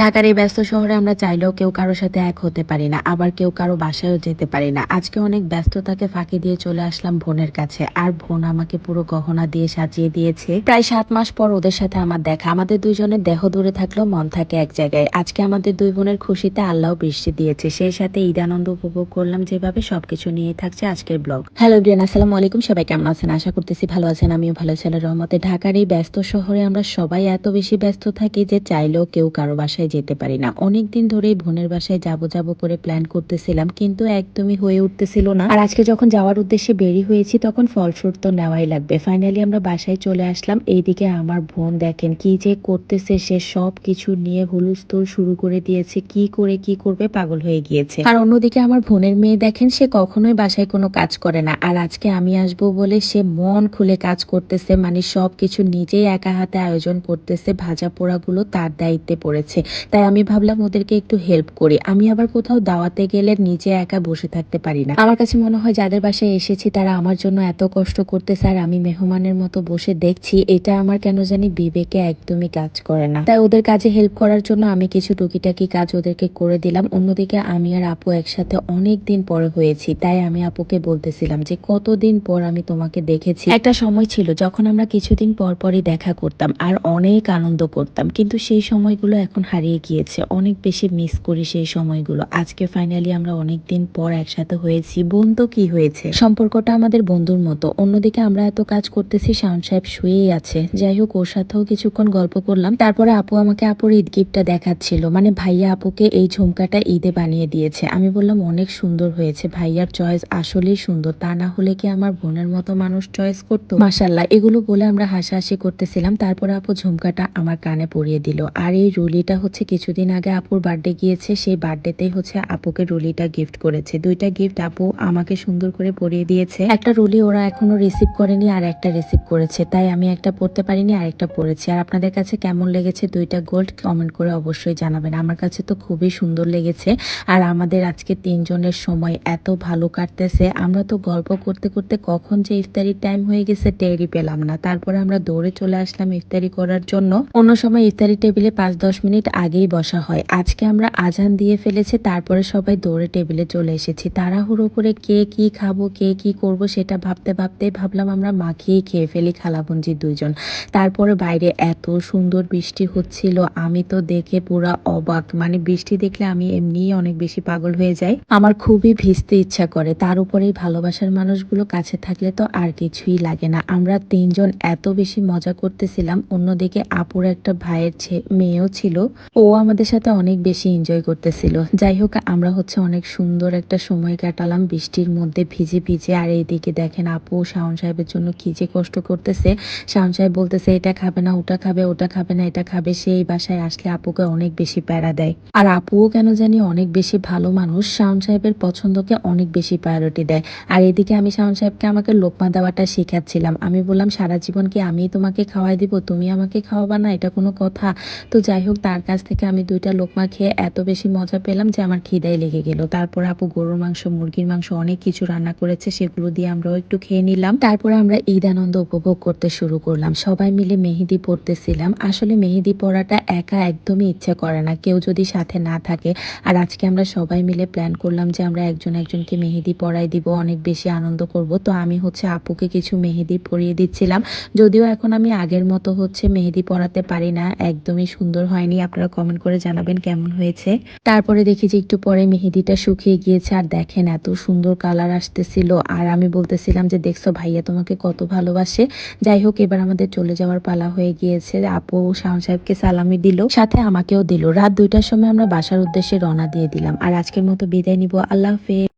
ঢাকার এই ব্যস্ত শহরে আমরা চাইলেও কেউ কারো সাথে এক হতে পারি না, আবার কেউ কারো বাসায়ও যেতে পারি না। আজকে অনেক ব্যস্ততাকে ফাঁকি দিয়ে চলে আসলাম বোনের কাছে, আর বোন আমাকে পুরো গহনা দিয়ে সাজিয়ে দিয়েছে। প্রায় 7 মাস পর ওদের সাথে আমার দেখা। আমাদের দুইজনের দেহ দূরে থাকলেও মন থাকে এক জায়গায়। আজকে আমাদের দুই বোনের খুশিতে আল্লাহ বৃষ্টি দিয়েছে, সেই সাথে ঈদ আনন্দ উপভোগ করলাম। যেভাবে সবকিছু নিয়ে থাকছে আজকের ব্লগ। হ্যালো এভরিওয়ান, আসসালামু আলাইকুম। সবাই কেমন আছেন? আশা করতেছি ভালো আছেন। আমিও ভালো আছি আল্লাহর রহমতে। ঢাকার এই ব্যস্ত শহরে আমরা সবাই এত বেশি ব্যস্ত থাকি যে চাইলেও কেউ কারো বাসায় যেতে পারি না। অনেকদিন ধরেই বোনের বাসায় যাব যাব করে প্ল্যান করতেছিলাম, কিন্তু একদমই হয়ে উঠতেছিল না। আর আজকে যখন যাওয়ার উদ্দেশ্যে বেরি হয়েছি তখন ফল ফ্রুট তো নেওয়াই লাগবে। ফাইনালি আমরা বাসায় চলে আসলাম। এইদিকে আমার বোন দেখেন কি যে করতেছে, সে সব কিছু নিয়ে হুলস্থুল শুরু করে দিয়েছে। কি করে কি করবে পাগল হয়ে গিয়েছে। আর অন্যদিকে আমার বোনের মেয়ে দেখেন, সে কখনোই বাসায় কোনো কাজ করে না, আর আজকে আমি আসবো বলে সে মন খুলে কাজ করতেছে। মানে সব কিছু নিজেই একা হাতে আয়োজন করতেছে। ভাজা পোড়াগুলো তার দায়িত্বে পড়েছে। তাই আমি ভাবলাম ওদেরকে একটু হেল্প করি। আমি আবার কোথাও দাওয়াতে গেলে নিজে একা বসে থাকতে পারি না। আমার কাছে মনে হয় যাদের বাসায় এসেছি তারা আমার জন্য এত কষ্ট করতেছে, আর আমি মেহমানের মতো বসে দেখছি, এটা আমার কেন জানি বিবেকে একদমই কাজ করে না। তাই ওদের কাজে হেল্প করার জন্য আমি কিছু টুকিটাকি কাজ ওদেরকে করে দিলাম। অন্যদিকে আমি আর আপু একসাথে অনেক দিন পরে হয়েছি, তাই আমি আপুকে বলতেছিলাম যে কতদিন পর আমি তোমাকে দেখেছি। একটা সময় ছিল যখন আমরা কিছুদিন পর পরই দেখা করতাম আর অনেক আনন্দ করতাম, কিন্তু সেই সময়গুলো এখন হারিয়ে গিয়েছে। অনেক বেশি মিস করি সেই সময়গুলো। আজকে ফাইনালি আমরা অনেকদিন পর একসাথে হয়েছি। বোন তো কি হয়েছে, সম্পর্কটা আমাদের বন্ধুর মতো। অন্যদিকে আমরা এত কাজ করতেছি, শাওন সাহেব শুয়েই আছে। যাই হোক, ওর সাথেও কিছুক্ষণ গল্প করলাম। তারপরে আপু আমাকে আপুর ঈদ গিফটটা দেখাচ্ছিল। মানে ভাইয়া আপুকে এই ঝুমকাটা ঈদে বানিয়ে দিয়েছে। আমি বললাম অনেক সুন্দর হয়েছে, ভাইয়ার চয়েস আসলেই সুন্দর। তা না হলে কি আমার বোনের মতো মানুষ চয়েস করতো? মাশাল্লাহ। এগুলো বলে আমরা হাসাহাসি করতেছিলাম। তারপরে আপু ঝুমকাটা আমার কানে পরিয়ে দিল। আর এই রুলিটা হচ্ছে কিছুদিন আগে আপুর বার্থডে গিয়েছে, সেই বার্থডেতেই হচ্ছে আপুকে রুলিটা গিফট করেছে। দুইটা গিফট আপু আমাকে সুন্দর করে পরিয়ে দিয়েছে। একটা রুলি ওরা এখনো রিসিভ করেনি, আর একটা রিসিভ করেছে, তাই আমি একটা পরতে পারিনি, আর একটা পরেছি। আর আপনাদের কাছে কেমন লেগেছে দুইটা গোল্ড কমেন্ট করে অবশ্যই জানাবেন। আমার কাছে তো খুবই সুন্দর লেগেছে। আর আমাদের আজকে তিনজনের সময় এত ভালো কাটতেছে। আমরা তো গল্প করতে করতে কখন যে ইফতারির টাইম হয়ে গেছে টেরই পেলাম না। তারপরে আমরা দৌড়ে চলে আসলাম ইফতারি করার জন্য। অন্য সময় ইফতারি টেবিলে 5-10 মিনিট আগেই বসা হয়। আজকে আমরা আজান দিয়ে ফেলেছি, তারপরে সবাই দৌড়ে টেবিলে চলে এসেছি। তাড়াহুড়ো করে কে কি খাবো কে কি করব সেটা ভাবতে ভাবতেই ভাবলাম আমরা মাখিয়েই খেয়ে ফেলি খালাবঞ্জি দুইজন। তারপরে বাইরে এত সুন্দর বৃষ্টি হচ্ছিল, আমি তো দেখে পুরা অবাক। মানে বৃষ্টি দেখলে আমি এমনিই অনেক বেশি পাগল হয়ে যাই, আমার খুবই ভিজতে ইচ্ছা করে। তার উপরে ভালোবাসার মানুষগুলো কাছে থাকলে তো আর কিছুই লাগে না। আমরা তিনজন এত বেশি মজা করতেছিলাম। অন্যদিকে আপুর একটা ভাইয়ের মেয়েও ছিল, ও আমাদের সাথে অনেক বেশি এনজয় করতেছিল। যাই হোক, আমরা হচ্ছে অনেক সুন্দর একটা সময় কাটালাম বৃষ্টির মধ্যে ভিজে ভিজে। আর এইদিকে দেখেন আপু শাওন সাহেবের জন্য কি যে কষ্ট করতেছে। শাওন সাহেব বলতেছে এটা খাবে না ওটা খাবে, ওটা খাবে না এটা খাবে। সেই বাসায় আসলে আপুকে অনেক বেশি প্যারা দেয়। আর আপুও কেন জানি অনেক বেশি ভালো মানুষ, শাওন সাহেবের পছন্দকে অনেক বেশি প্রায়োরিটি দেয়। আর এদিকে আমি শাওন সাহেবকে আমাকে লোকমা দেওয়াটা শিখাচ্ছিলাম। আমি বললাম সারা জীবন কি আমি তোমাকে খাওয়াই দিব, তুমি আমাকে খাওয়াবা না, এটা কোনো কথা? তো যাই হোক, তার কাছ থেকে আমি দুইটা লোকমা খেয়ে এত বেশি মজা পেলাম যে আমার খিদাই লেগে গেল। তারপর আপু গরুর মাংস মুরগির মাংস অনেক কিছু রান্না করেছে, সেগুলো দিয়ে আমরাও একটু খেয়ে নিলাম। তারপরে আমরা ঈদ আনন্দ উপভোগ করতে শুরু করলাম। সবাই মিলে মেহেদি পড়তেছিলাম। আসলে মেহেদি পড়াটা একা একদমই ইচ্ছা করে না, কেউ যদি সাথে না থাকে। আর আজকে আমরা সবাই মিলে প্ল্যান করলাম যে আমরা একজন একজনকে মেহেদি পরাই দিব, অনেক বেশি আনন্দ করব। তো আমি হচ্ছে আপুকে কিছু মেহেদি পরিয়ে দিচ্ছিলাম। যদিও এখন আমি আগের মতো হচ্ছে মেহেদি পরাতে পারি না, একদমই সুন্দর হয়নি। আপনারা কমেন্ট করে জানাবেন কেমন হয়েছে। তারপরে দেখি যে একটু পরে মেহেদিটা শুকিয়ে গিয়েছে, আর দেখেন এত সুন্দর কালার আসতেছিল। আর আমি বলতেছিলাম যে দেখছো ভাইয়া তোমাকে কত ভালোবাসে। যাই হোক, এবার আমাদের চলে যাওয়ার পালা হয়ে গিয়েছে। আপু শাওন সাহেবকে সালামি দিল, সাথে আমাকেও দিল। রাত 2টার সময় আমরা বাসার উদ্দেশ্যে রওনা দিয়ে দিলাম। আর আজকের মতো বিদায় নিব। আল্লাহ হাফেজ।